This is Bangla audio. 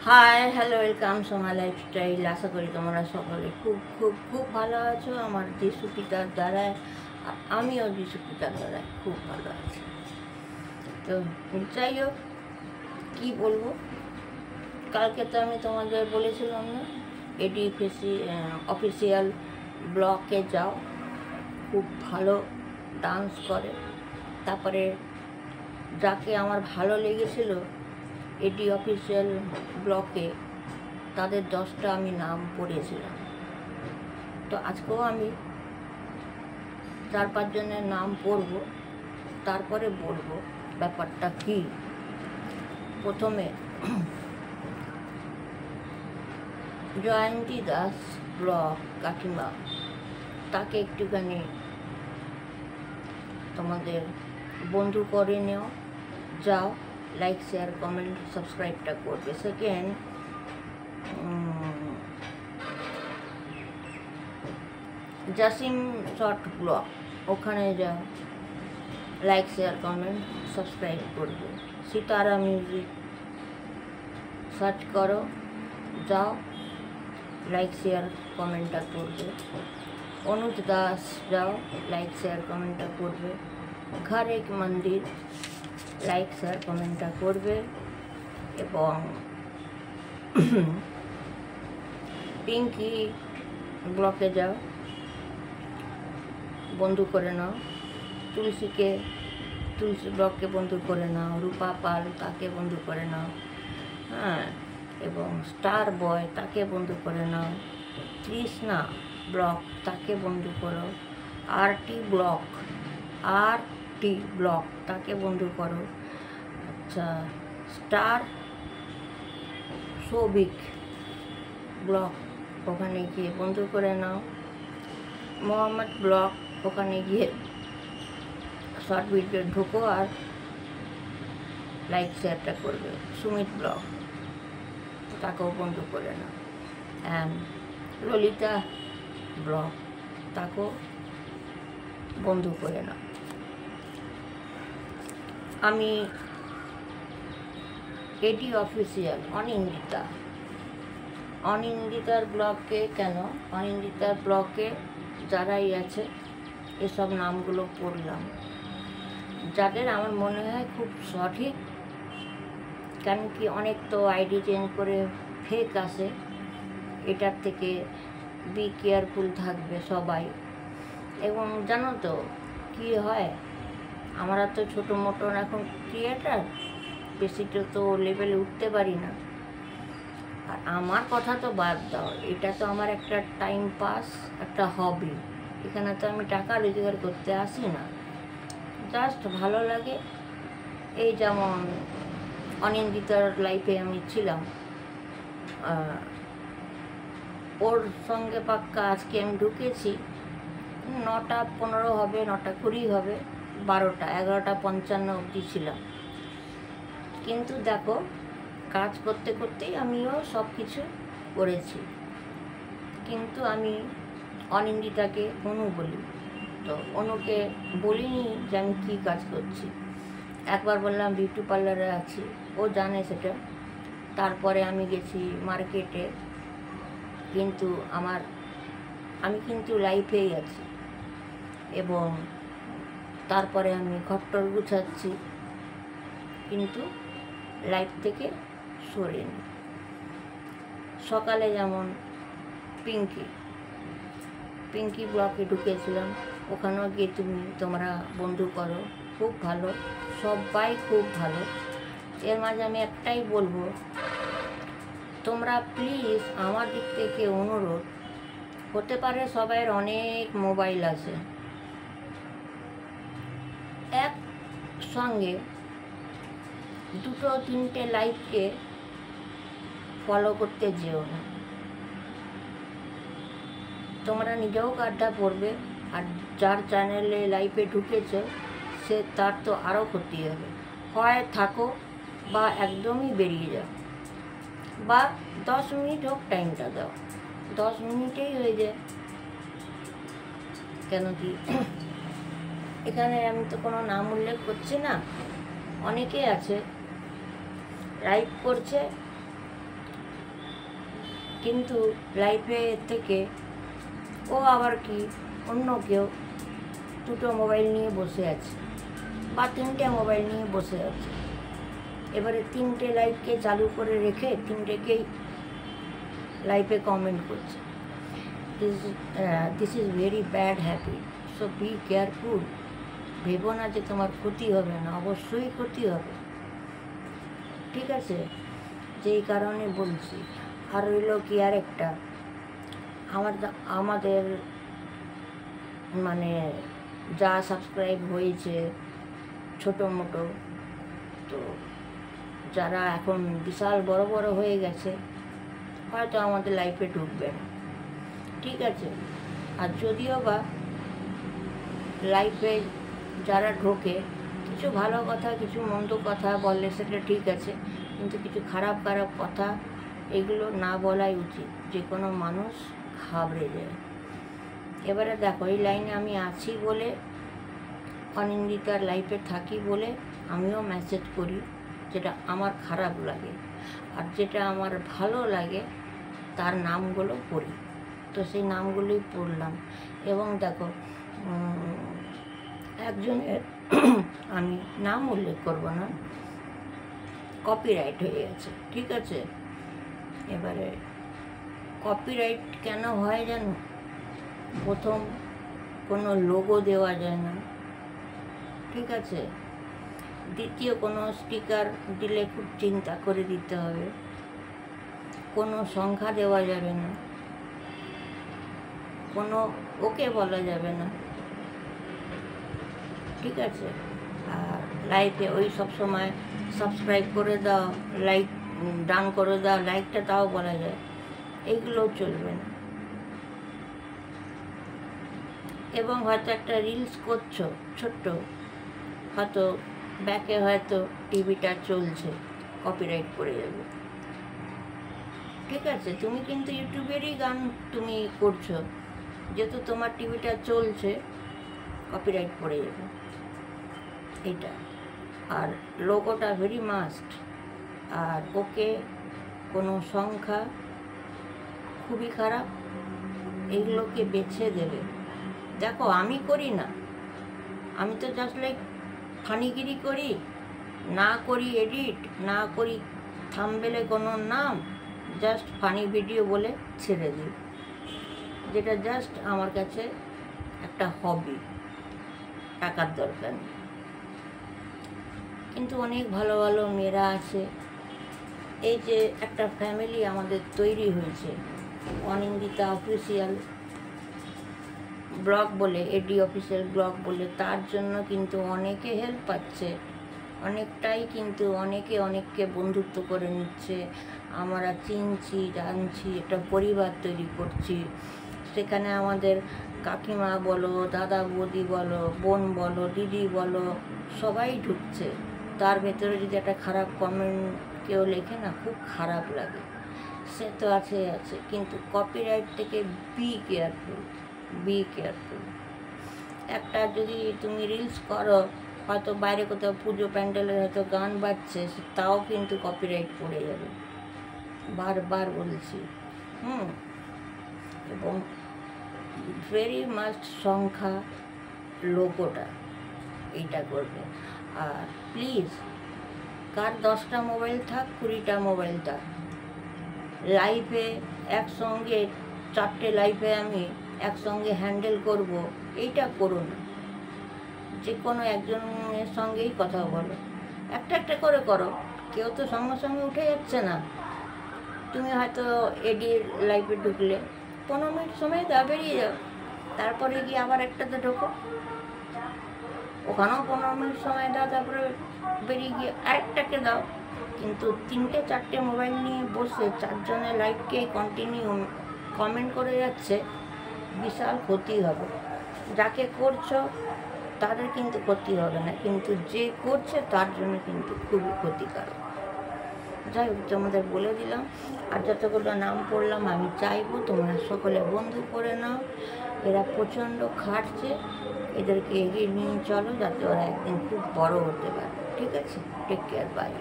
High hello welcome Soma lifestyle. আশা করি তোমরা সকলে খুব খুব খুব ভালো আছো। আমার যিশু পিতার দ্বারায় আমিও যিশু পিতার দ্বারায় খুব ভালো আছি। তো যাই হোক, কী বলবো, কালকে তো আমি তোমাদের বলেছিলাম না, এডিএফএসি অফিসিয়াল ব্লকে যাও, খুব ভালো ডান্স করে। তারপরে যাকে আমার ভালো লেগেছিল এডি অফিসিয়াল ব্লকে, তাদের 10টা আমি নাম পড়েছিলাম। তো আজকেও আমি 4-5 জনের নাম পড়ব, তারপরে বলবো ব্যাপারটা কি। প্রথমে জয়ন্তী দাস ব্লক কাকিমা, তাকে একটুখানি তোমাদের বন্ধু করে নেও, যাও, লাইক শেয়ার কমেন্ট সাবস্ক্রাইবটা করবে। সেকেন্ড, জাসিম শর্ট ব্লগ, ওখানে যাও, লাইক শেয়ার কমেন্ট সাবস্ক্রাইব করবে। সিতারা মিউজিক সার্চ করো, যাও, লাইক শেয়ার কমেন্টটা করবে। অনুজ দাস যাও, লাইক শেয়ার কমেন্টটা করবে। ঘর এক মন্দির, লাইক শেয়ার কমেন্টটা করবে। এবং পিঙ্কি ব্লকে যাও, বন্ধু করে নাও। তুলসী ব্লককে বন্ধু করে নাও। রূপা পাল, তাকে বন্ধু করে নাও। হ্যাঁ, এবং স্টার বয়, তাকে বন্ধু করে নাও। তৃষ্ণা ব্লক, তাকে বন্ধু করো। আরটি ব্লক, তাকে বন্ধু করো। আচ্ছা, স্টার সৌভিক ব্লক, ওখানে গিয়ে বন্ধু করে নাও। মোহাম্মদ ব্লক, ওখানে গিয়ে শর্ট ভিডিও ঢুকো আর লাইক শেয়ারটা করবে। সুমিত ব্লগ, তাকেও বন্ধু করে নাও। অ্যান্ড ললিতা ব্লগ, তাকেও বন্ধু করে নাও। আমি এডি অফিসিয়াল অনিন্দিতার ব্লগে কেন, অনিন্দিতার ব্লগে যারাই আছে এসব নামগুলো পড়লাম, যাদের আমার মনে হয় খুব সঠিক। কেন কি অনেক তো আইডি চেঞ্জ করে ফেক আসে, এটার থেকে বি কেয়ারফুল থাকবে সবাই। এবং জানো তো কী হয়, আমরা তো ছোটো মোটো এখন ক্রিয়েটার, বেশিটা তো লেভেলে উঠতে পারি না। আর আমার কথা তো বাদ দাও, এটা তো আমার একটা টাইম পাস, একটা হবি। এখানে তো আমি টাকা রোজগার করতে আসি না, জাস্ট ভালো লাগে। এই যেমন অনিন্দিতার লাইফে আমি ছিলাম, ওর সঙ্গে পাক্কা আজকে আমি ঢুকেছি 9:15 হবে, 9:20 হবে, 12টা 11:55 অবধি ছিলাম। কিন্তু দেখো, কাজ করতে করতেই আমিও সব কিছু করেছি। কিন্তু আমি অনিন্দিতাকে অনু বলি, তো অনুকে বলিনি যে আমি কী কাজ করছি। একবার বললাম বিউটি পার্লারে আছি, ও জানে সেটা। তারপরে আমি গেছি মার্কেটে, কিন্তু আমি কিন্তু লাইফেই আছি। এবং তারপরে আমি ঘরটর গুছাচ্ছি, কিন্তু লাইফ থেকে সরিনি। সকালে যেমন পিঙ্কি ব্লকে ঢুকেছিলাম, ওখানেও গিয়ে তোমরা বন্ধু করো, খুব ভালো, সবাই খুব ভালো। এর মাঝে আমি একটাই বলবো, তোমরা প্লিজ আমার দিক থেকে অনুরোধ, হতে পারে সবাইয়ের অনেক মোবাইল আছে, একসঙ্গে 2-3টে লাইভকে ফলো করতে যেও না। তোমরা নিজেও গাড্ডা পড়বে, আর যার চ্যানেলে লাইভে ঢুকেছে তার তো আরও ক্ষতি হবে। হয় থাকো বা একদমই বেরিয়ে যাও, বা 10 মিনিট হোক টাইমটা দাও, 10 মিনিটেই হয়ে যায়। কেন কি এখানে আমি তো কোনো নাম উল্লেখ করছি না, অনেকে আছে লাইভ করছে, কিন্তু লাইফে থেকে ও আবার কি অন্য কেউ দুটো মোবাইল নিয়ে বসে আছে বা তিনটে মোবাইল নিয়ে বসে আছে। এবারে তিনটে লাইভকে চালু করে রেখে তিনটেকেই লাইভে কমেন্ট করছে। This is very bad habit, so be careful. ভেবো না যে তোমার ক্ষতি হবে না, অবশ্যই ক্ষতি হবে, ঠিক আছে? যেই কারণে বলছি। আর রইল কি আরেকটা, আমাদের মানে যা সাবস্ক্রাইব হয়েছে ছোটো মোটো, তো যারা এখন বিশাল বড় বড় হয়ে গেছে হয়তো আমাদের লাইফে ঢুকবে না, ঠিক আছে? আর যদিও বা লাইফে যারা ঢোকে কিছু ভালো কথা কিছু মন্দ কথা বললে সেটা ঠিক আছে, কিন্তু কিছু খারাপ খারাপ কথা এগুলো না বলাই উচিত, যে কোনো মানুষ ঘাবড়ে যায়। এবারে দেখো, এই লাইনে আমি আছি বলে, অনিন্দিতার লাইফে থাকি বলে আমিও মেসেজ করি যেটা আমার খারাপ লাগে, আর যেটা আমার ভালো লাগে তার নামগুলো পড়ি। তো সেই নামগুলোই পড়লাম। এবং দেখো, একজনের আমি নাম উল্লেখ করব না, কপিরাইট হয়ে গেছে, ঠিক আছে? এবারে কপিরাইট কেন হয় জানো? প্রথম, কোনো লোগো দেওয়া যায় না, ঠিক আছে? দ্বিতীয়, কোনো স্টিকার দিলে খুব চিন্তা করে দিতে হবে। কোনো সংখ্যা দেওয়া যাবে না, কোনো ওকে বলা যাবে না, ঠিক আছে? আর লাইফে ওই সব সময় সাবস্ক্রাইব করে দাও, লাইক ডান করে দাও, লাইকটা তাও বলা যায়, এইগুলোও চলবে না। এবং হয়তো একটা রিলস করছো ছোট্ট, হয়তো ব্যাকে হয়তো টিভিটা চলছে, কপিরাইট পড়ে যাবে, ঠিক আছে? তুমি কিন্তু ইউটিউবেরই গান তুমি করছো, যেহেতু তোমার টিভিটা চলছে, কপিরাইট পড়ে যাবে এটা। আর লোগোটা ভেরি মাস্ট। আর ওকে, কোনো সংখ্যা খুবই খারাপ, এইগুলোকে বেছে দেবে। দেখো, আমি করি না, আমি তো জাস্ট লাইক ফানিগিরি করি, না করি এডিট, না করি থাম্বনেলে কোনো নাম, জাস্ট ফানি ভিডিও বলে ছেড়ে দিই, যেটা জাস্ট আমার কাছে একটা হবি, টাকার দরকার নেই। কিন্তু অনেক ভালো ভালো মেয়েরা আছে। এই যে একটা ফ্যামিলি আমাদের তৈরি হয়েছে, অনিন্দিতা অফিসিয়াল ব্লগ বলে, এডি অফিসিয়াল ব্লগ বলে, তার জন্য কিন্তু অনেকে হেল্প পাচ্ছে, অনেকটাই কিন্তু অনেকে অনেককে বন্ধুত্ব করে নিচ্ছে। আমরা চিনছি, জানছি, একটা পরিবার তৈরি করছি। সেখানে আমাদের কাকিমা বলো, দাদা বৌদি বলো, বোন বলো, দিদি বলো, সবাই ঢুকছে। তার ভেতরে যদি একটা খারাপ কমেন্ট কেউ লেখে না, খুব খারাপ লাগে। সে তো আছে, কিন্তু কপিরাইট থেকে বি কেয়ারফুল, বি কেয়ারফুল। একটা যদি তুমি রিলস করো, হয়তো বাইরে কোথাও পুজো প্যান্ডেলের হয়তো গান বাজছে, তাও কিন্তু কপিরাইট পড়ে যাবে, বারবার বলছি। এবং ভেরি মাস্ট সংখ্যা, লোগোটা, এইটা করবে। আর প্লিজ, কার 10টা মোবাইল থাক, 20টা মোবাইল থাক, লাইফে একসঙ্গে 4টে লাইফে আমি একসঙ্গে হ্যান্ডেল করব, এইটা করো না। যে কোনো একজনের সঙ্গেই কথা বলো, একটা একটা করে করো। কেউ তো সঙ্গে সঙ্গে উঠে যাচ্ছে না। তুমি হয়তো এডির লাইফে ঢুকলে 15 মিনিট সময় দাও, বেরিয়ে যাও, তারপরে গিয়ে আবার একটাতে ঢোকো, ওখানেও 15 মিনিট সময় দাও, তারপরে বেরিয়ে গিয়ে আরেকটাকে দাও। কিন্তু 3টে-4টে মোবাইল নিয়ে বসে 4জনের লাইফকে কন্টিনিউ কমেন্ট করে যাচ্ছে, বিশাল ক্ষতি হবে। যাকে করছো তাদের কিন্তু ক্ষতি হবে না, কিন্তু যে করছে তার জন্য কিন্তু খুবই ক্ষতিকারক। যাই হোক, তোমাদের বলে দিলাম। আর যতগুলো নাম পড়লাম, আমি চাইবো তোমরা সকলে বন্ধু করে নাও। এরা প্রচণ্ড খাটছে, এদেরকে এগিয়ে নিয়ে চলো, যাতে ওরা একদিন খুব বড় হতে পারে, ঠিক আছে? Take care, by.